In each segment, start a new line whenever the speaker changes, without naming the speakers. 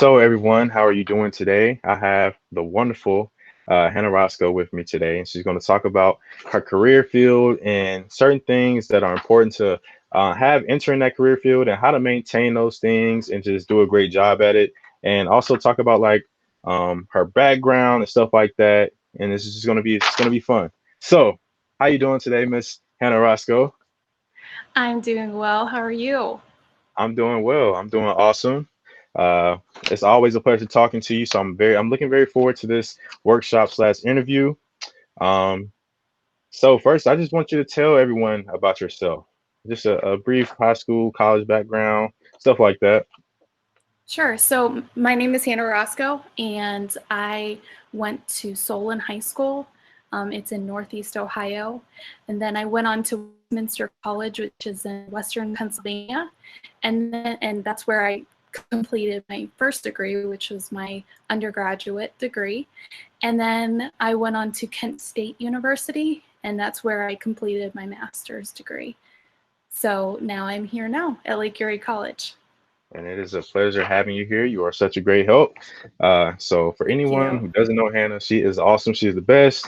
So, everyone, how are you doing today? I have the wonderful Hanna Roscoe with me today, and she's going to talk about her career field and certain things that are important to have entering that career field and how to maintain those things and just do a great job at it. And also talk about like her background and stuff like that. And this is just going to be fun. So, how you doing today, Miss Hanna Roscoe?
I'm doing well. How are you?
I'm doing well. I'm doing awesome. Uh, it's always a pleasure talking to you. So I'm looking very forward to this workshop slash interview. Um, so first, I just want you to tell everyone about yourself. Just a brief high school, college background, stuff like that.
Sure. So, my name is Hanna Roscoe, and I went to Solon High School. It's in Northeast Ohio. And then I went on to Westminster College, which is in Western Pennsylvania. And that's where I completed my first degree, which was my undergraduate degree. And then I went on to Kent State University, and that's where I completed my master's degree. So now I'm here now at Lake Erie College.
And it is a pleasure having you here. You are such a great help. So for
Thank
anyone
you.
who doesn't know Hannah, she is awesome. She is the best.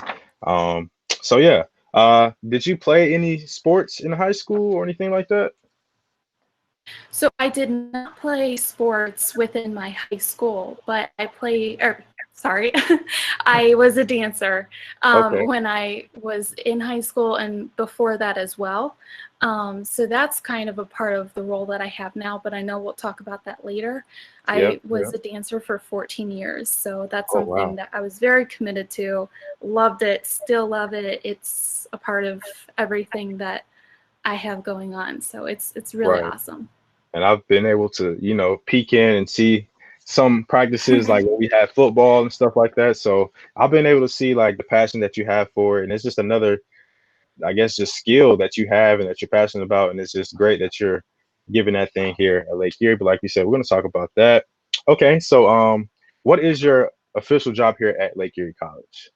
So yeah. Did you play any sports in high school or anything like that?
So I did not play sports within my high school, but I play, or sorry, I was a dancer
Okay.
when I was in high school and before that as well. So that's kind of a part of the role that I have now, but I know we'll talk about that later.
Yep.
I
Yeah.
was a dancer for 14 years, so that's
Oh
something
wow.
that I was very committed to, loved it, still love it. It's a part of everything that I have going on, so it's really
Right.
awesome.
And I've been able to, peek in and see some practices like when we have football and stuff like that. So I've been able to see like the passion that you have for it, and it's just another, I guess, just skill that you have and that you're passionate about, and it's just great that you're giving that thing here at Lake Erie. But like you said, we're going to talk about that. Okay, so what is your official job here at Lake Erie College?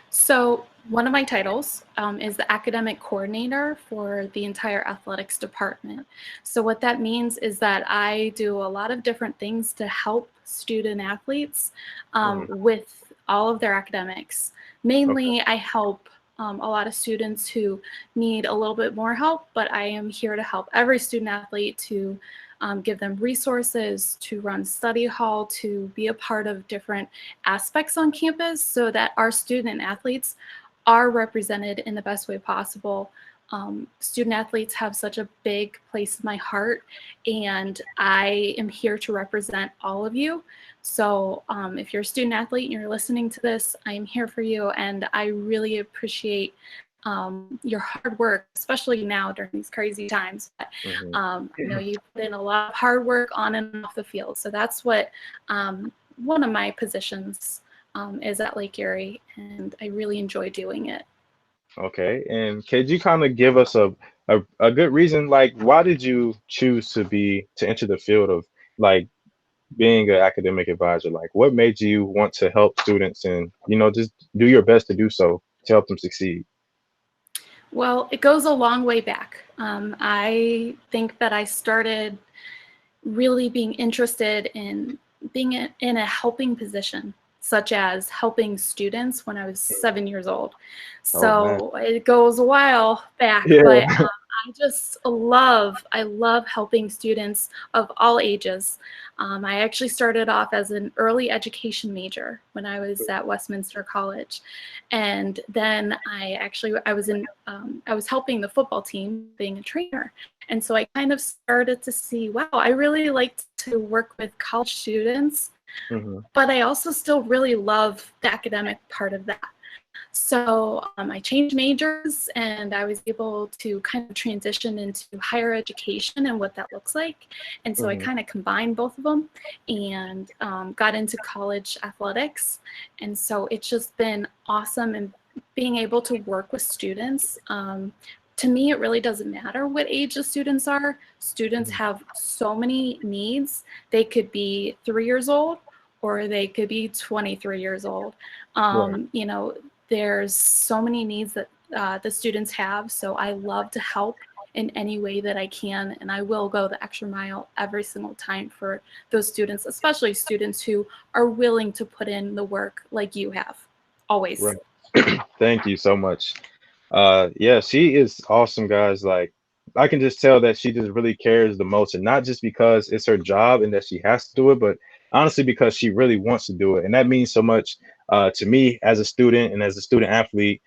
So, one of my titles is the academic coordinator for the entire athletics department. So, what that means is that I do a lot of different things to help student athletes
Hmm.
with all of their academics.
Okay.
Mainly, I help a lot of students who need a little bit more help, but I am here to help every student athlete to give them resources, to run study hall, to be a part of different aspects on campus so that our student athletes are represented in the best way possible. Student athletes have such a big place in my heart, and I am here to represent all of you. So, if you're a student athlete and you're listening to this, I am here for you, and I really appreciate your hard work, especially now during these crazy times. But
Hmm.
I know you put in a lot of hard work on and off the field. So that's what one of my positions is at Lake Erie, and I really enjoy doing it.
Okay, and could you kind of give us a good reason, like why did you choose to enter the field of like being an academic advisor? Like what made you want to help students and just do your best to do so to help them succeed?
Well, it goes a long way back. I think that I started really being interested in being in a helping position, such as helping students when I was 7 years old.
Oh man.
So it goes a while back,
Yeah.
but I love helping students of all ages. I actually started off as an early education major when I was at Westminster College, and then I was helping the football team, being a trainer, and so I kind of started to see, wow, I really like to work with college students,
Hmm.
but I also still really love the academic part of that. So I changed majors and I was able to kind of transition into higher education and what that looks like. And so I
Hmm.
kind of combined both of them and got into college athletics. And so it's just been awesome and being able to work with students. To me, it really doesn't matter what age the students are. Students
Hmm.
have so many needs. They could be 3 years old or they could be 23 years old.
Right.
You know, there's so many needs that the students have, so I love to help in any way that I can, and I will go the extra mile every single time for those students, especially students who are willing to put in the work like you have, always.
Right. Thank you so much. Yeah, she is awesome, guys. Like, I can just tell that she just really cares the most, and not just because it's her job and that she has to do it, but honestly because she really wants to do it, and that means so much to me as a student and as a student athlete,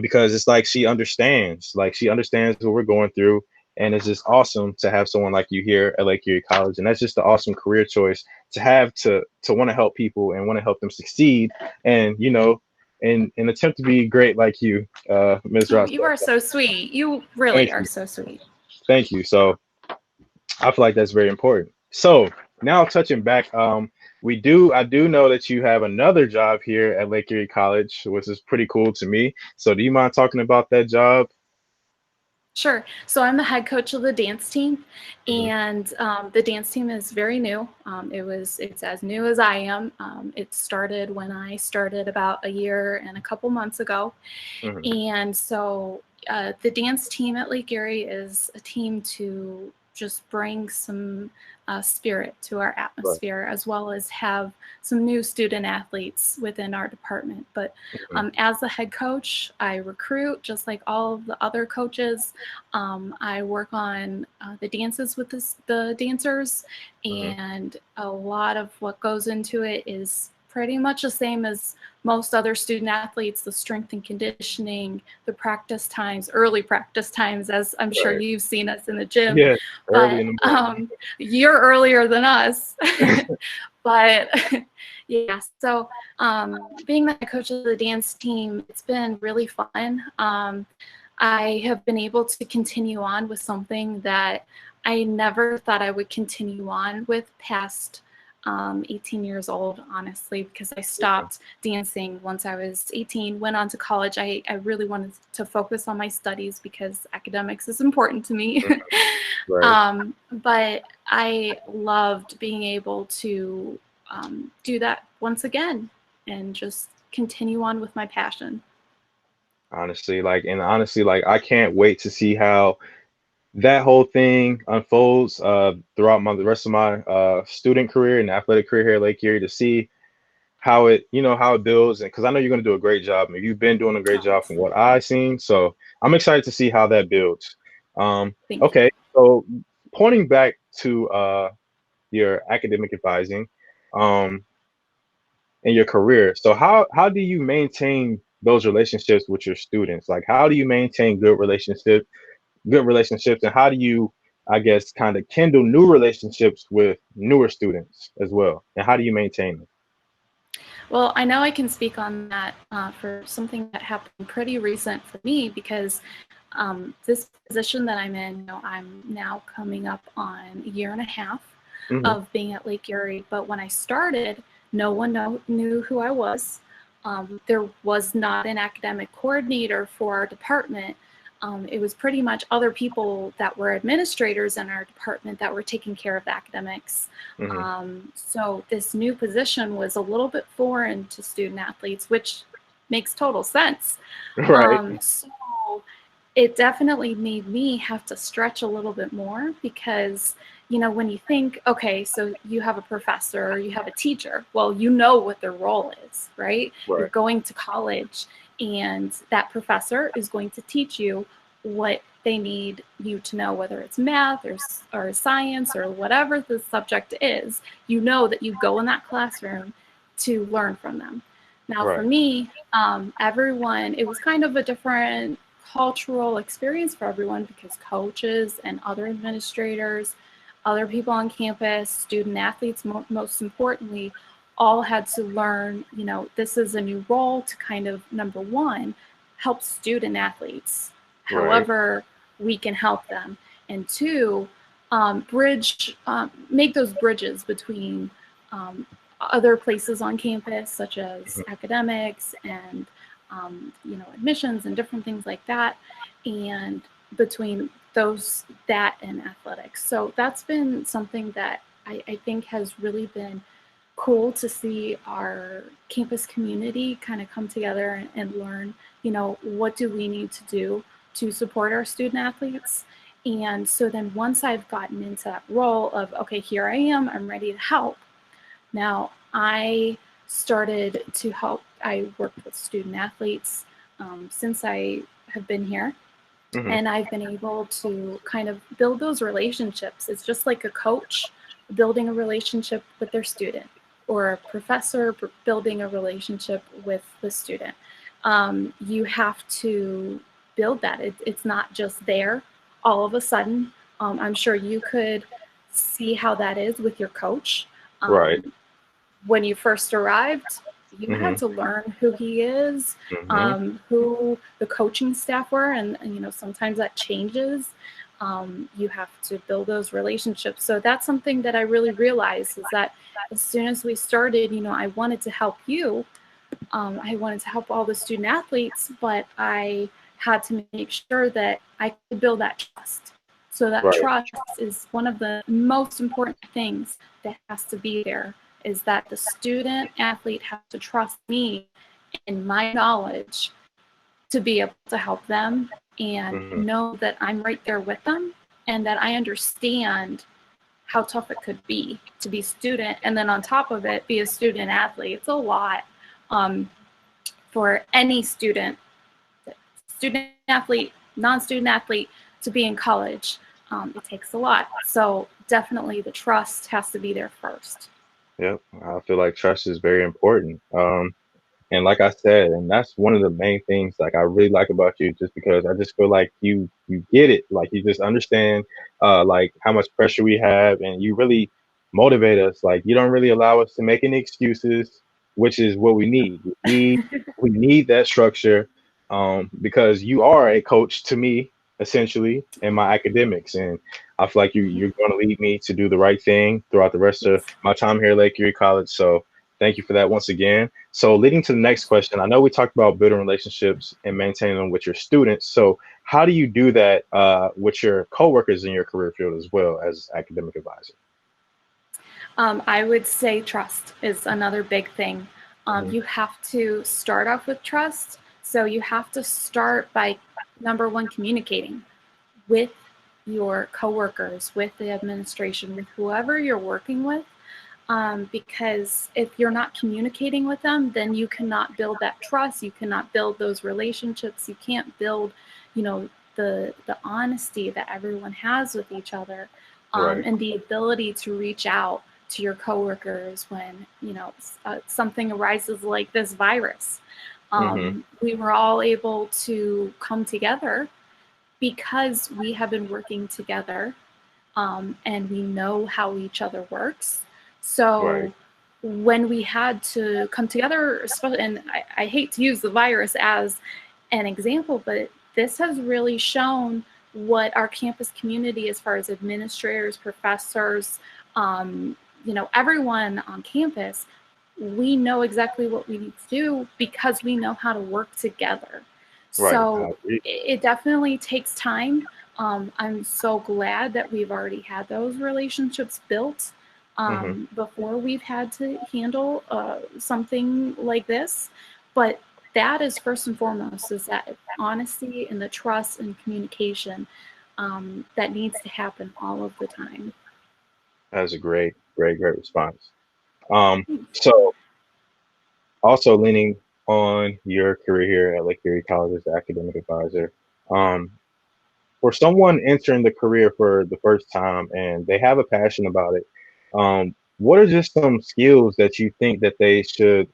because it's like she understands what we're going through, and it's just awesome to have someone like you here at Lake Erie College, and that's just an awesome career choice to have to want to help people and want to help them succeed, and and attempt to be great like you, Ms.
Oh, you
Roscoe.
are so sweet. You really
Thank
are
you.
so sweet.
Thank you. So I feel like that's very important. So now touching back, I do know that you have another job here at Lake Erie College, which is pretty cool to me. So do you mind talking about that job?
Sure. So I'm the head coach of the dance team,
Hmm.
and the dance team is very new. It's as new as I am. It started when I started about a year and a couple months ago,
Hmm.
and so the dance team at Lake Erie is a team to just bring some spirit to our
Right.
atmosphere, as well as have some new student athletes within our department. But
Hmm.
as the head coach, I recruit just like all of the other coaches. I work on the dances with the dancers,
Hmm.
and a lot of what goes into it is pretty much the same as most other student athletes, the strength and conditioning, the practice times, early practice times, as I'm sure
Right.
you've seen us in the gym.
Yeah. Early
But
in the morning.
you're earlier than us. But yeah, so being the head coach of the dance team, it's been really fun. I have been able to continue on with something that I never thought I would continue on with past 18 years old, honestly, because I stopped dancing once I was 18, went on to college. I really wanted to focus on my studies because academics is important to me.
Mhm. Right.
But I loved being able to do that once again and just continue on with my passion.
Honestly, like I can't wait to see how that whole thing unfolds throughout the rest of my student career and athletic career here at Lake Erie, to see how how it builds, and because I know you're going to do a great job. I mean, you've been doing a great
Oh,
job from what I've seen, so I'm excited to see how that builds.
thank you.
Okay, so pointing back to your academic advising, um, and your career, so how do you maintain those relationships with your students? Like, how do you maintain good relationships, and how do you, I guess, kind of kindle new relationships with newer students as well, and how do you maintain them?
Well, I know I can speak on that for something that happened pretty recent for me because this position that I'm in, I'm now coming up on a year and a half
Hmm.
of being at Lake Erie. But when I started, no one knew who I was. There was not an academic coordinator for our department. It was pretty much other people that were administrators in our department that were taking care of the academics.
Hmm.
So this new position was a little bit foreign to student athletes, which makes total sense.
Right.
So it definitely made me have to stretch a little bit more because, when you think, okay, so you have a professor or you have a teacher, well, you know what their role is, right? You're
Right.
going to college, and that professor is going to teach you what they need you to know, whether it's math or science or whatever the subject is. You know that you go in that classroom to learn from them. Now, for
Right.
me, everyone, it was kind of a different cultural experience for everyone because coaches and other administrators, other people on campus, student athletes, most importantly, all had to learn, this is a new role to kind of, number one, help student athletes
Right.
however we can help them. And two, make those bridges between other places on campus, such as
Mhm.
academics and admissions and different things like that, and between that and athletics. So that's been something that I think has really been cool to see our campus community kind of come together and learn, what do we need to do to support our student athletes. And so then once I've gotten into that role of, okay, here I am, I'm ready to help. Now I started to help. I worked with student athletes since I have been here.
Hmm.
And I've been able to kind of build those relationships. It's just like a coach building a relationship with their student, or a professor building a relationship with the student. You have to build that. It's not just there all of a sudden. I'm sure you could see how that is with your coach.
Right.
When you first arrived, you had
Hmm.
to learn who he is,
Hmm.
who the coaching staff were, and sometimes that changes. You have to build those relationships. So that's something that I really realized, is that as soon as we started, I wanted to help you. I wanted to help all the student athletes, but I had to make sure that I could build that trust. So that
Right.
trust is one of the most important things that has to be there, is that the student athlete has to trust me and my knowledge to be able to help them, and
Hmm.
know that I'm right there with them, and that I understand how tough it could be to be student, and then on top of it, be a student athlete. It's a lot. Um, for any student athlete, non-student athlete, to be in college. It takes a lot. So definitely the trust has to be there first.
Yep. I feel like trust is very important. And like I said, and that's one of the main things like I really like about you, just because I just feel like you get it. Like you just understand like how much pressure we have, and you really motivate us. Like you don't really allow us to make any excuses, which is what we need. We need that structure, because you are a coach to me, essentially, in my academics. And I feel like you're going to lead me to do the right thing throughout the rest of
Yes.
my time here at Lake Erie College. So thank you for that once again. So leading to the next question, I know we talked about building relationships and maintaining them with your students. So how do you do that with your coworkers in your career field as well as academic advisor?
I would say trust is another big thing.
Hmm.
You have to start off with trust. So you have to start by, number one, communicating with your coworkers, with the administration, with whoever you're working with. Because if you're not communicating with them, then you cannot build that trust. You cannot build those relationships. You can't build, the honesty that everyone has with each other,
Right.
and the ability to reach out to your coworkers when something arises like this virus.
Hmm.
We were all able to come together because we have been working together, and we know how each other works.
Right.
So when we had to come together, and I hate to use the virus as an example, but this has really shown what our campus community, as far as administrators, professors, everyone on campus, we know exactly what we need to do because we know how to work together.
Right. I
So
agree.
it definitely takes time. I'm so glad that we've already had those relationships built
Hmm.
before we've had to handle something like this. But that is first and foremost, is that honesty and the trust and communication that needs to happen all of the time.
That's a great response. So also leaning on your career here at Lake Erie College as the academic advisor, um, for someone entering the career for the first time and they have a passion about it, what are just some skills that you think that they should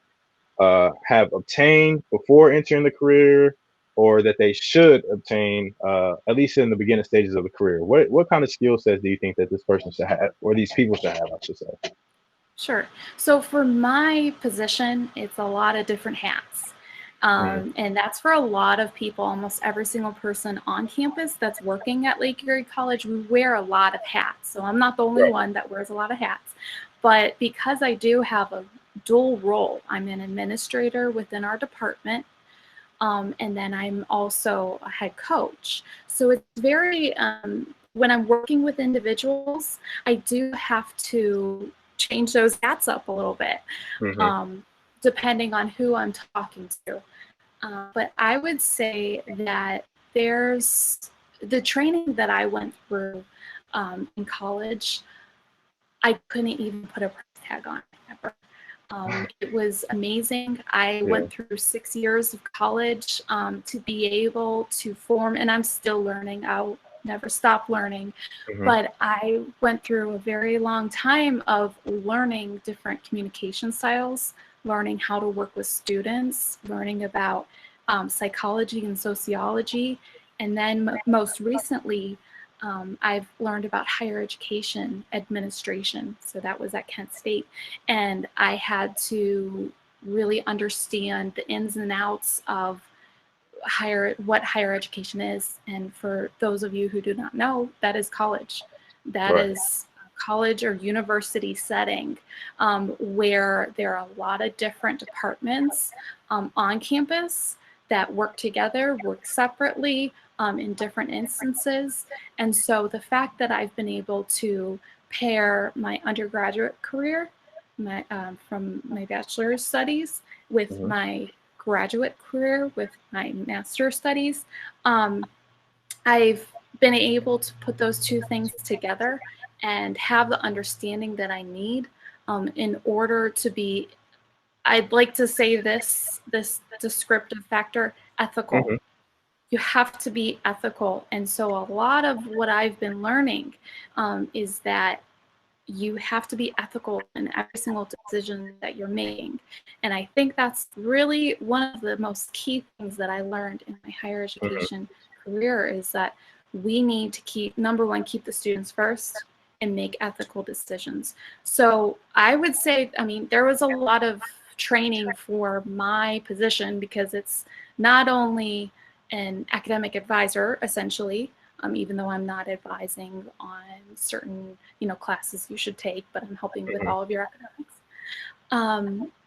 have obtained before entering the career, or that they should obtain at least in the beginning stages of the career? What kind of skill sets do you think that this person should have, or these people should have, I should say?
Sure. So for my position, it's a lot of different hats.
Mm,
And that's for a lot of people, almost every single person on campus that's working at Lake Erie College. We wear a lot of hats. So I'm not the only
right.
one that wears a lot of hats. But because I do have a dual role, I'm an administrator within our department. And then I'm also a head coach. So it's very, when I'm working with individuals, I do have to change those hats up a little bit,
Hmm.
um, depending on who I'm talking to. But I would say that there's the training that I went through in college, I couldn't even put a price tag on it ever. It was amazing. I
Yeah.
went through 6 years of college to be able to form, and I'm still learning. I'll never stop learning.
Hmm.
But I went through a very long time of learning different communication styles, learning how to work with students, learning about psychology and sociology. And then most recently, I've learned about higher education administration. So that was at Kent State. And I had to really understand the ins and outs of what higher education is. And for those of you who do not know, that is college. That
Right.
is college or university setting where there are a lot of different departments on campus that work together, work separately in different instances. And so the fact that I've been able to pair my undergraduate career from my bachelor's studies with
Hmm.
my graduate career, with my master's studies, I've been able to put those two things together and have the understanding that I need in order to be, I'd like to say this descriptive factor, ethical.
Hmm.
You have to be ethical. And so a lot of what I've been learning is that you have to be ethical in every single decision that you're making. And I think that's really one of the most key things that I learned in my higher
Hmm.
education career is that we need to keep, number one, keep the students first and make ethical decisions. So I would say, I mean, there was a lot of training for my position because it's not only an academic advisor, essentially, even though I'm not advising on certain, classes you should take, but I'm helping with
Hmm.
all of your academics.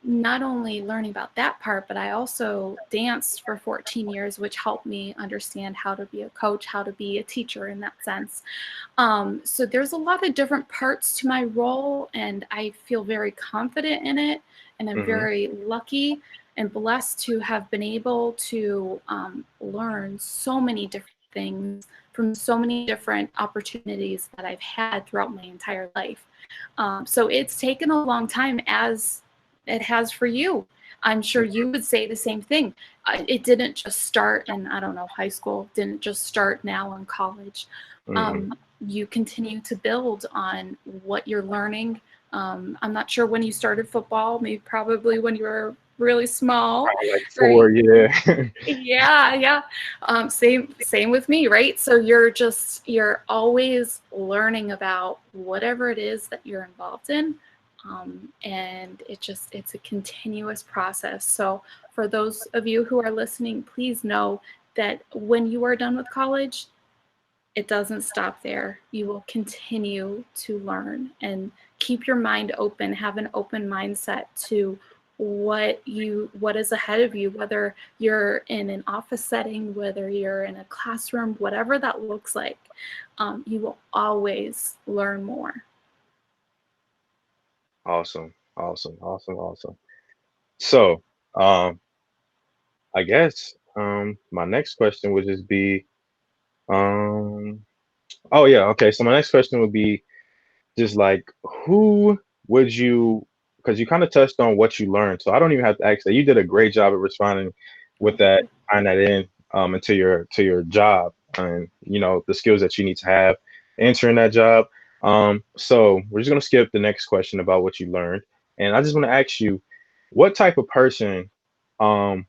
Not only learning about that part, but I also danced for 14 years, which helped me understand how to be a coach, how to be a teacher in that sense. So there's a lot of different parts to my role, and I feel very confident in it. And I'm
Hmm.
very lucky and blessed to have been able to learn so many different things from so many different opportunities that I've had throughout my entire life. So it's taken a long time, as it has for you. I'm sure you would say the same thing. It didn't just start in, I don't know, high school, didn't just start now in college.
Hmm.
You continue to build on what you're learning. I'm not sure when you started football, maybe probably when you were really small,
Like
right?
4, yeah.
Yeah, yeah. Same with me, right? So you're always learning about whatever it is that you're involved in. And it's a continuous process. So for those of you who are listening, please know that when you are done with college, it doesn't stop there. You will continue to learn and keep your mind open, have an open mindset to what is ahead of you, whether you're in an office setting, whether you're in a classroom, whatever that looks like. You will always learn more.
Awesome. Awesome. Awesome. Awesome. So, um, I guess my next question would just be, um, oh yeah, okay. So my next question would be just like, who would you? Because you kind of touched on what you learned, so I don't even have to ask that. You did a great job at responding with
Oh, thank
that,
you.
tying that in into your job, and the skills that you need to have entering that job. So we're just gonna skip the next question about what you learned, and I just want to ask you, what type of person um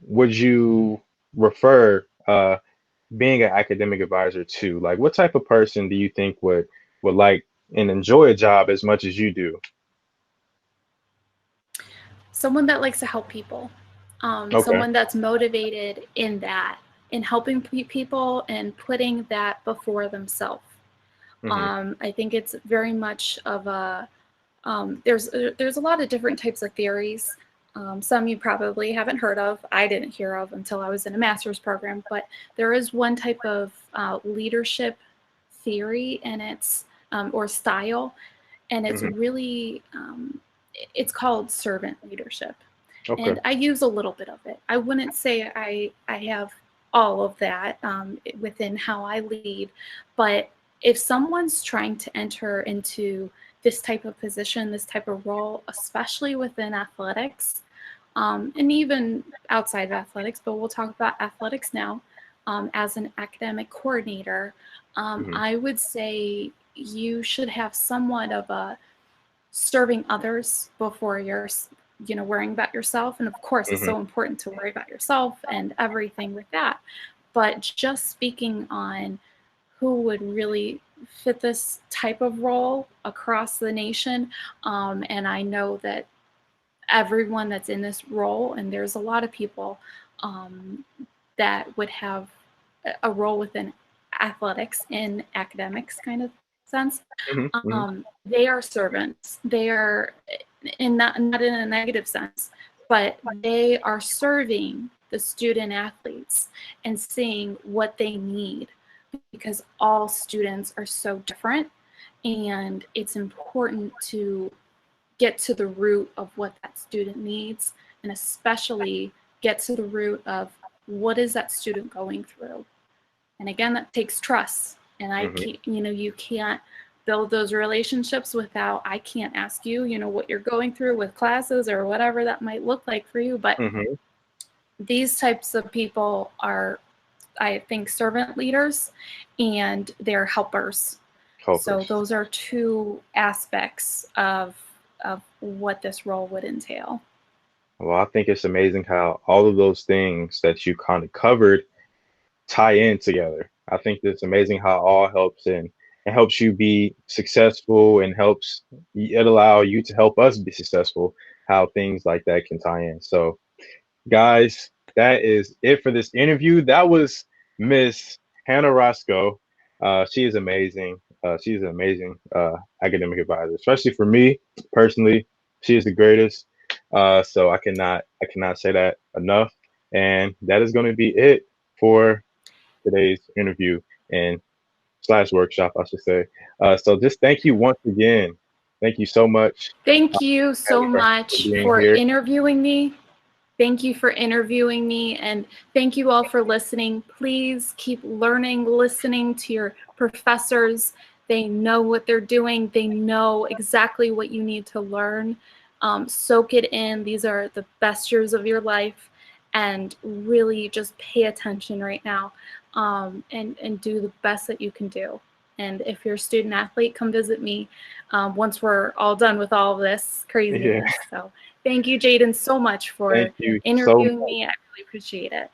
would you refer being an academic advisor to? Like, what type of person do you think would like and enjoy a job as much as you do?
Someone that likes to help people,
Okay.
someone that's motivated in that, in helping people and putting that before themselves.
Hmm.
I think it's very much of a there's a lot of different types of theories. Some you probably haven't heard of. I didn't hear of until I was in a master's program. But there is one type of leadership theory, and it's or style, and it's
Hmm.
really it's called servant leadership.
Okay.
And I use a little bit of it. I wouldn't say I have all of that within how I lead. But if someone's trying to enter into this type of position, this type of role, especially within athletics, and even outside of athletics, but we'll talk about athletics now, as an academic coordinator,
Hmm.
I would say you should have somewhat of a serving others before you're, worrying about yourself. And of course, it's
Hmm.
so important to worry about yourself and everything with that. But just speaking on who would really fit this type of role across the nation, and I know that everyone that's in this role, and there's a lot of people um, that would have a role within athletics in academics kind of sense.
Hmm. Hmm.
They are servants. They are in not in a negative sense, but they are serving the student athletes and seeing what they need, because all students are so different, and it's important to get to the root of what that student needs, and especially get to the root of what is that student going through. And again, that takes trust. And I
Hmm.
can't, you can't build those relationships without, I can't ask you, what you're going through with classes or whatever that might look like for you. But
Hmm.
these types of people are, I think, servant leaders, and they're helpers. So
Helpers.
those are two aspects of what this role would entail.
Well, I think it's amazing how all of those things that you kind of covered tie in together. I think it's amazing how it all helps and it helps you be successful and helps it allow you to help us be successful, how things like that can tie in. So guys, that is it for this interview. That was Miss Hanna Roscoe. She is amazing. She's an amazing academic advisor, especially for me personally. She is the greatest. So I cannot say that enough. And that is going to be it for today's interview and slash workshop, I should say. So just thank you once again. Thank you so much,
Thank you so
Heather, for
much
being
for
here.
interviewing me. Thank you for interviewing me, and thank you all for listening. Please keep learning, listening to your professors. They know what they're doing. They know exactly what you need to learn. Soak it in. These are the best years of your life, and really just pay attention right now, and do the best that you can do. And if you're a student athlete, come visit me once we're all done with all of this
Yeah,
craziness. So thank you, Jaden, so much
thank
for
you so
interviewing
much.
me. I really appreciate it.